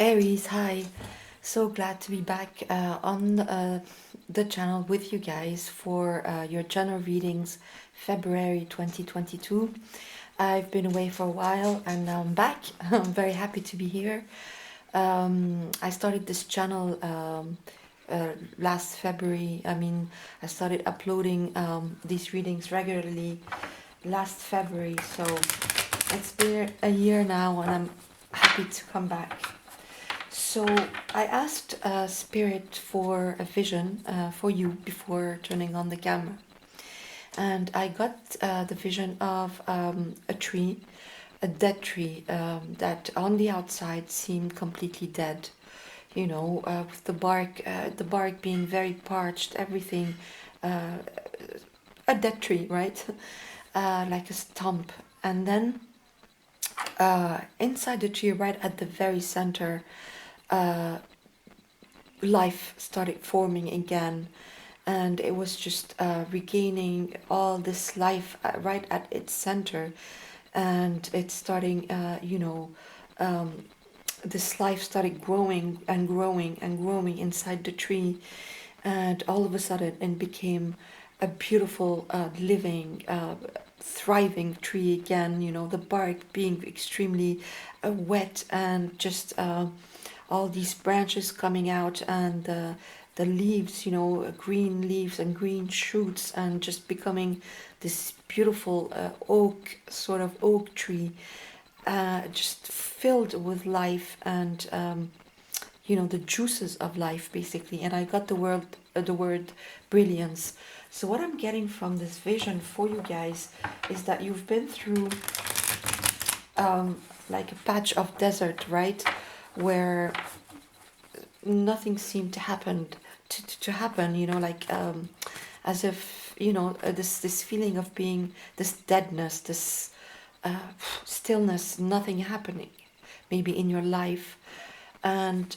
Aries, hi. So glad to be back on the channel with you guys for your general readings February 2022. I've been away for a while and now I'm back. I'm very happy to be here. I started this channel last February. I started uploading these readings regularly last February. So it's been a year now and I'm happy to come back. So I asked Spirit for a vision for you before turning on the camera. And I got the vision of a tree, a dead tree that on the outside seemed completely dead. With the bark being very parched, everything, uh, a dead tree, right? Like a stump. And then inside the tree, right at the very center, uh, life started forming again, and it was just regaining all this life right at its center, and it's starting this life started growing and growing and growing inside the tree, and all of a sudden it became a beautiful living thriving tree again, the bark being extremely wet, and just all these branches coming out, and the leaves, green leaves and green shoots, and just becoming this beautiful oak tree, just filled with life and the juices of life basically. And I got the word brilliance. So what I'm getting from this vision for you guys is that you've been through like a patch of desert, right, where nothing seemed to happen to happen, as if this feeling of being this deadness, this stillness, nothing happening maybe in your life. And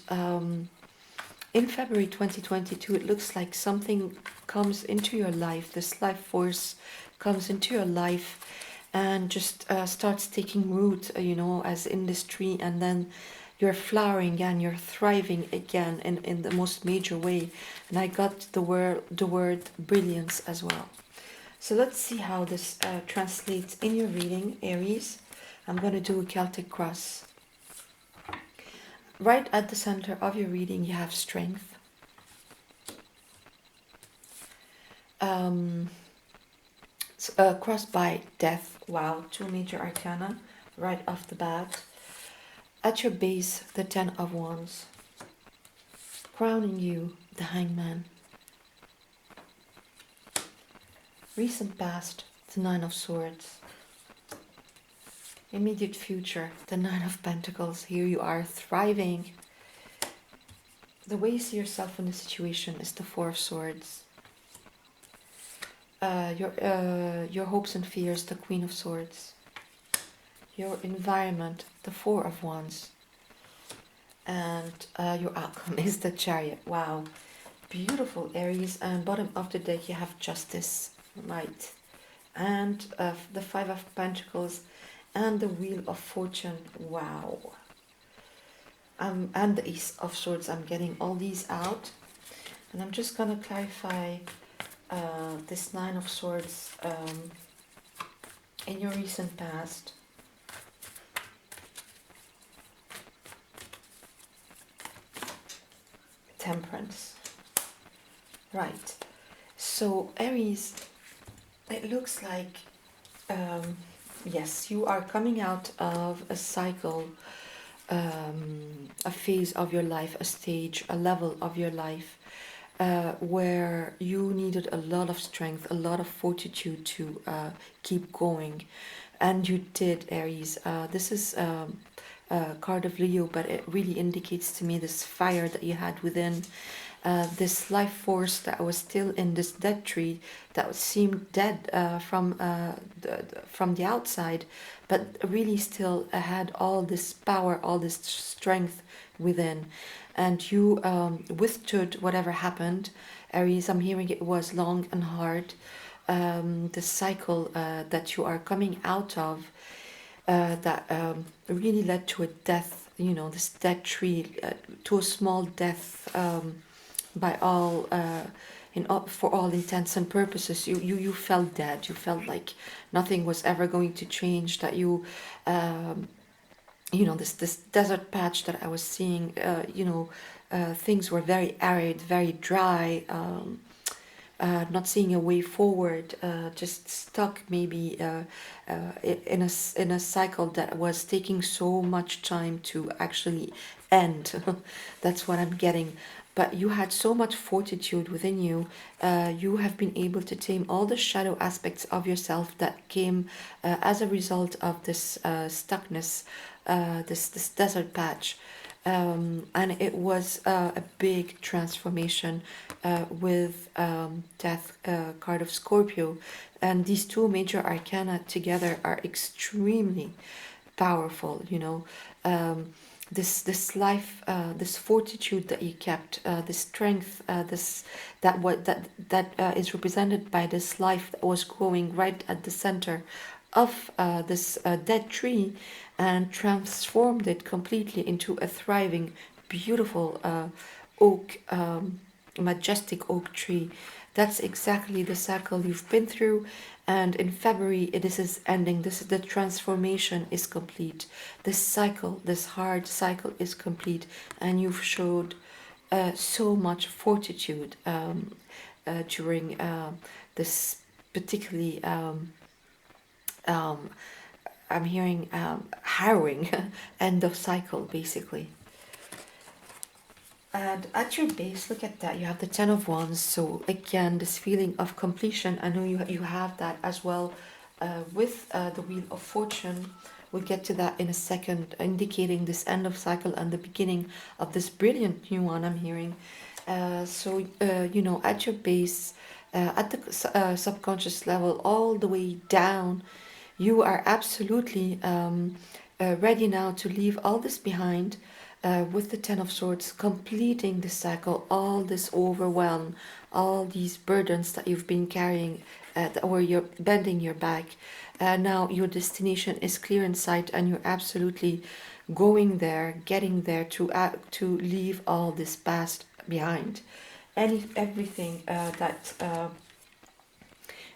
in February 2022 it looks like something comes into your life, this life force comes into your life and just starts taking root, as in this tree, and then you're flowering and you're thriving again in the most major way. And I got the word brilliance as well. So let's see how this translates in your reading, Aries. I'm going to do a Celtic cross. Right at the center of your reading you have strength. Crossed by death. Wow, two major arcana right off the bat. At your base, the Ten of Wands. Crowning you, the Hangman. Recent past, the Nine of Swords. Immediate future, the Nine of Pentacles. Here you are, thriving. The way you see yourself in the situation is the Four of Swords. Your hopes and fears, the Queen of Swords. Your environment, the Four of Wands. And your outcome is the Chariot. Wow, beautiful, Aries. And bottom of the deck you have Justice, right, and the Five of Pentacles and the Wheel of Fortune. Wow. And the Ace of Swords. I'm getting all these out, and I'm just gonna clarify this Nine of Swords in your recent past. Temperance. Right. So Aries, it looks like yes, you are coming out of a cycle, a phase of your life, a stage, a level of your life where you needed a lot of strength, a lot of fortitude to keep going. And you did, Aries. This is card of Leo, but it really indicates to me this fire that you had within, this life force that was still in this dead tree that seemed dead from the outside, but really still had all this power, all this strength within. And you withstood whatever happened, Aries. I'm hearing it was long and hard. The cycle that you are coming out of that really led to a death this dead tree, to a small death, by all, for all intents and purposes. You felt dead. You felt like nothing was ever going to change. That um, this desert patch that I was seeing, things were very arid, very dry. Not seeing a way forward, just stuck maybe, in a cycle that was taking so much time to actually end. That's what I'm getting. But you had so much fortitude within you. You have been able to tame all the shadow aspects of yourself that came, as a result of this stuckness, this desert patch. And it was a big transformation, with Death card of Scorpio. And these two major arcana together are extremely powerful. This life, this fortitude that you kept, this strength, this that what that is represented by this life that was growing right at the center of this dead tree, and transformed it completely into a thriving, beautiful oak, majestic oak tree. That's exactly the cycle you've been through, and in February this is ending. The transformation is complete. This cycle, this hard cycle, is complete, and you've showed so much fortitude, during this particularly, um, I'm hearing, harrowing end of cycle, basically. And at your base, look at that. You have the Ten of Wands. So again, this feeling of completion. I know you have that as well, with the Wheel of Fortune. We'll get to that in a second, indicating this end of cycle and the beginning of this brilliant new one. I'm hearing. At your base, at the subconscious level, all the way down, you are absolutely, ready now to leave all this behind, with the Ten of Swords, completing this cycle, all this overwhelm, all these burdens that you've been carrying, or you're bending your back. Now your destination is clear in sight, and you're absolutely going there, getting there to leave all this past behind. Everything that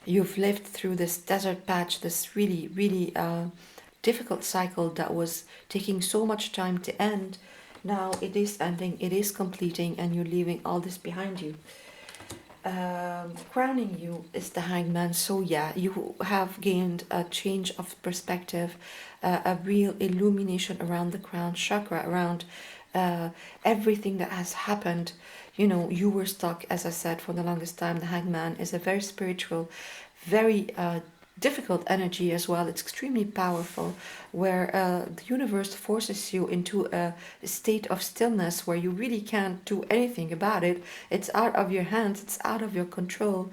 you've lived through, this desert patch, this really, really difficult cycle that was taking so much time to end. Now it is ending, it is completing, and you're leaving all this behind you. Crowning you is the Hangman. So yeah, you have gained a change of perspective, a real illumination around the crown chakra, around everything that has happened. You were stuck, as I said, for the longest time. The Hangman is a very spiritual, very difficult energy as well. It's extremely powerful, where the universe forces you into a state of stillness where you really can't do anything about it. It's out of your hands, it's out of your control,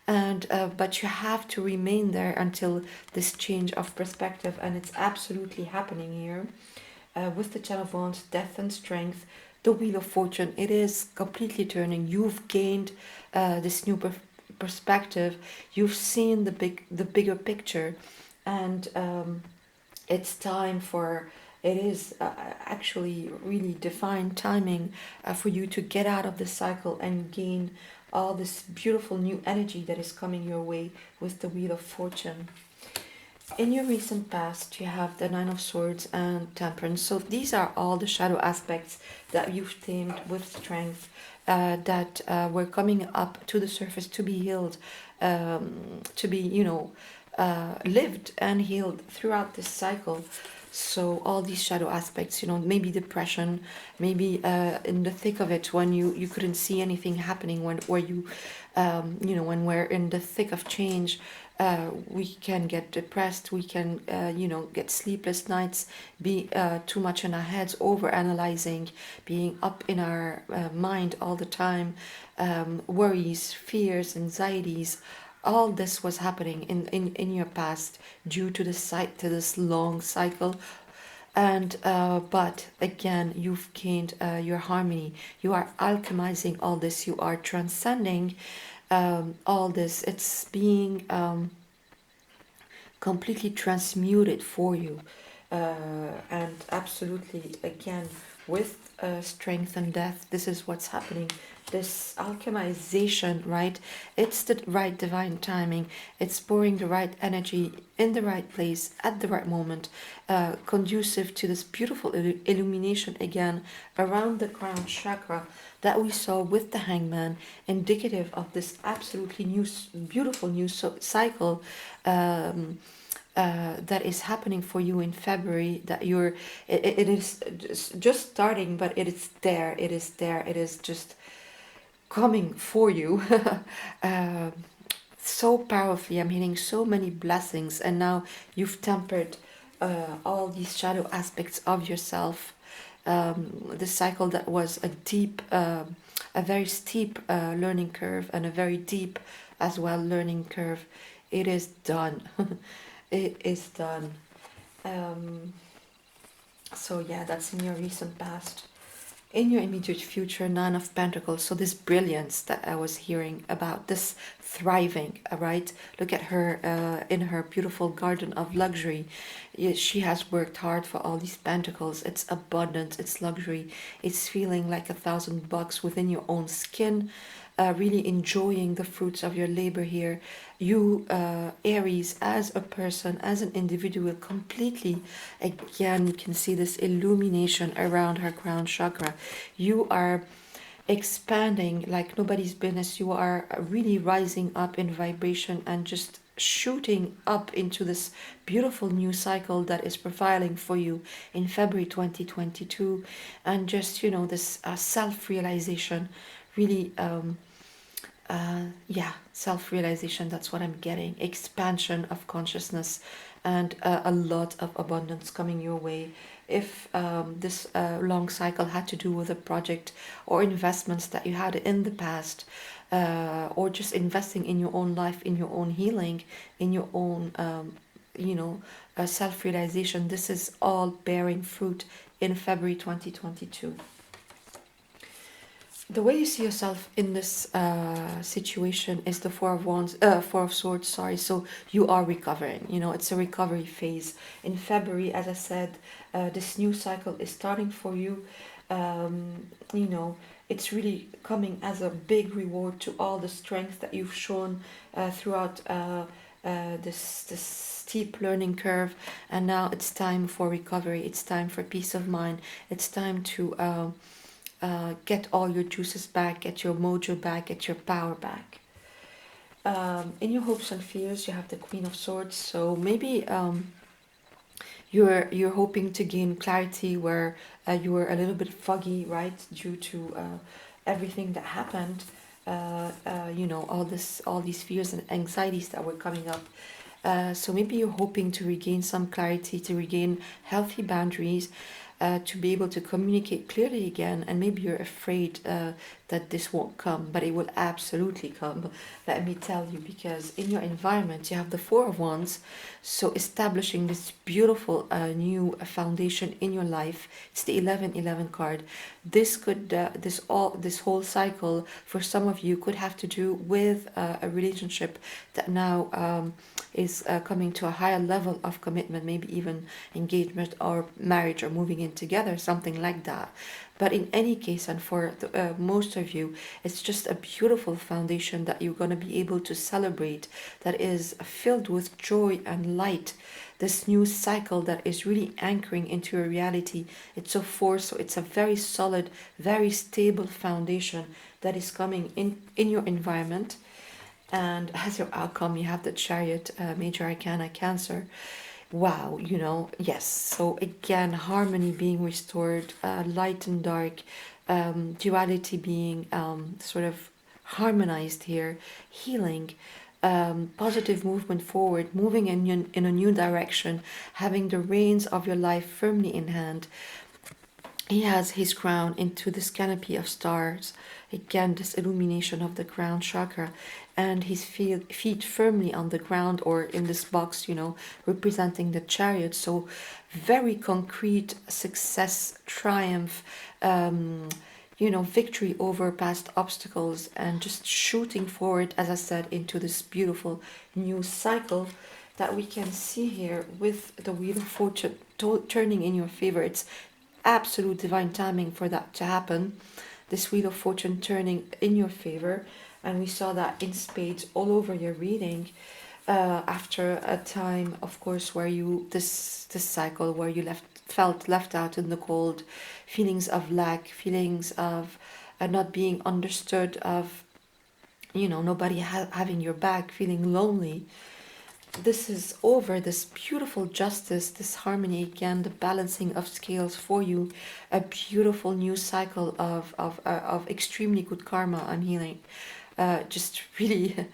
and but you have to remain there until this change of perspective, and it's absolutely happening here. With the Ten of Wands, death and strength, the Wheel of Fortune, it is completely turning. You've gained this new perspective. You've seen the bigger picture, and it's time for, it is actually really divine timing, for you to get out of the cycle and gain all this beautiful new energy that is coming your way with the Wheel of Fortune. In your recent past, you have the Nine of Swords and Temperance. So these are all the shadow aspects that you've tamed with strength, that were coming up to the surface to be healed, to be, lived and healed throughout this cycle. So all these shadow aspects, maybe depression, maybe in the thick of it, when you couldn't see anything happening, when when we're in the thick of change, we can get depressed, we can get sleepless nights, be too much in our heads, over analyzing, being up in our mind all the time, worries, fears, anxieties. All this was happening in your past due to this long cycle. And but again, you've gained your harmony. You are alchemizing all this, you are transcending all this. It's being completely transmuted for you. And absolutely, again, with strength and death, this is what's happening. This alchemization, right? It's the right divine timing. It's pouring the right energy in the right place at the right moment, conducive to this beautiful illumination again around the crown chakra that we saw with the hangman, indicative of this absolutely new, beautiful new cycle. That is happening for you in February, that it is just starting, but it is there, it is just coming for you. uh, so powerfully. I'm hitting so many blessings, and now you've tempered all these shadow aspects of yourself. The cycle that was a very steep learning curve, and a very deep as well learning curve, it is done. It is done. Um, so yeah, that's in your recent past. In your immediate future, Nine of Pentacles. So this brilliance that I was hearing about, this thriving, right? Look at her in her beautiful garden of luxury. She has worked hard for all these pentacles. It's abundance, it's luxury, it's feeling like $1,000 within your own skin. Really enjoying the fruits of your labor here. You, Aries, as a person, as an individual, completely, again, you can see this illumination around her crown chakra. You are expanding like nobody's business. You are really rising up in vibration and just shooting up into this beautiful new cycle that is profiling for you in February 2022. And just, this self-realization really, yeah, self-realization, that's what I'm getting. Expansion of consciousness, and a lot of abundance coming your way. If this long cycle had to do with a project or investments that you had in the past, or just investing in your own life, in your own healing, in your own self-realization, this is all bearing fruit in February 2022. The way you see yourself in this situation is the Four of Swords. Sorry, so you are recovering. It's a recovery phase. In February, as I said, this new cycle is starting for you. It's really coming as a big reward to all the strength that you've shown throughout this steep learning curve, and now it's time for recovery. It's time for peace of mind. It's time to get all your juices back, get your mojo back, get your power back. In your hopes and fears, you have the Queen of Swords. So maybe you're hoping to gain clarity where you were a little bit foggy, right, due to everything that happened. All these fears and anxieties that were coming up. So maybe you're hoping to regain some clarity, to regain healthy boundaries, to be able to communicate clearly again. And maybe you're afraid that this won't come, but it will absolutely come, let me tell you, because in your environment you have the Four of Wands. So establishing this beautiful new foundation in your life. It's the 1111 card. This could this whole cycle for some of you could have to do with a relationship that now is coming to a higher level of commitment, maybe even engagement or marriage or moving in together, something like that. But in any case, and for most of you, it's just a beautiful foundation that you're going to be able to celebrate, that is filled with joy and light. This new cycle that is really anchoring into your reality. It's a force, so it's a very solid, very stable foundation that is coming in your environment. And as your outcome, you have the Chariot, Major Arcana, Cancer. Wow, yes. So again, harmony being restored, light and dark, duality being sort of harmonized here, healing, positive movement forward, moving in a new direction, having the reins of your life firmly in hand. He has his crown into this canopy of stars. Again, this illumination of the crown chakra, and his feet firmly on the ground, or in this box, representing the Chariot. So very concrete success, triumph, victory over past obstacles, and just shooting forward, as I said, into this beautiful new cycle. that we can see here with the Wheel of Fortune turning in your favor. It's absolute divine timing for that to happen. This Wheel of Fortune turning in your favor, and we saw that in spades all over your reading. After a time, of course, where you this cycle where you felt left out in the cold, feelings of lack, feelings of not being understood, of nobody having your back, feeling lonely. This is over. This beautiful justice, this harmony again, the balancing of scales for you, a beautiful new cycle of extremely good karma and healing. Just really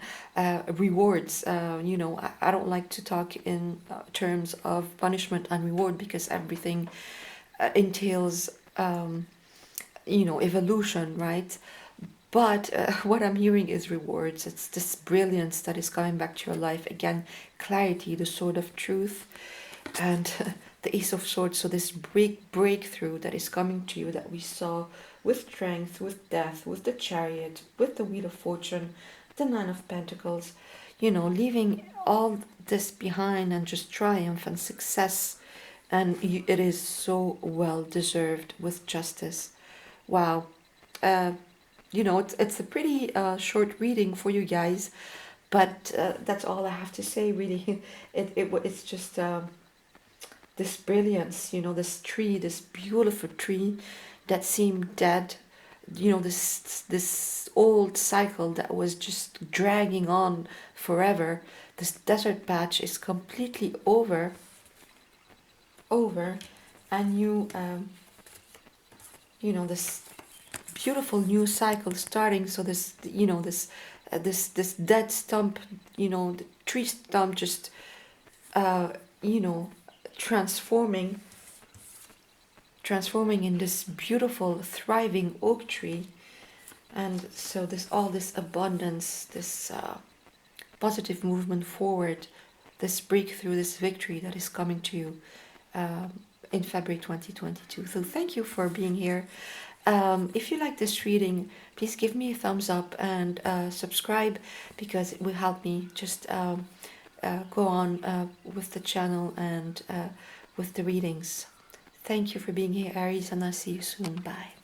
rewards. I don't like to talk in terms of punishment and reward, because everything entails evolution, right? But what I'm hearing is rewards. It's this brilliance that is coming back to your life again, clarity, the sword of truth, and the Ace of Swords. So this breakthrough that is coming to you, that we saw with strength, with death, with the Chariot, with the Wheel of Fortune, the Nine of Pentacles, leaving all this behind and just triumph and success. And it is so well deserved with justice. Wow. It's a pretty short reading for you guys, but that's all I have to say, really. It's just this brilliance, this tree, this beautiful tree that seemed dead, this old cycle that was just dragging on forever. This desert patch is completely over, and this beautiful new cycle starting. So this dead stump, the tree stump just you know transforming in this beautiful thriving oak tree. And so this abundance, this positive movement forward, this breakthrough, this victory that is coming to you in February 2022. So thank you for being here. If you like this reading, please give me a thumbs up and subscribe, because it will help me just go on with the channel and with the readings. Thank you for being here, Aries, and I'll see you soon. Bye.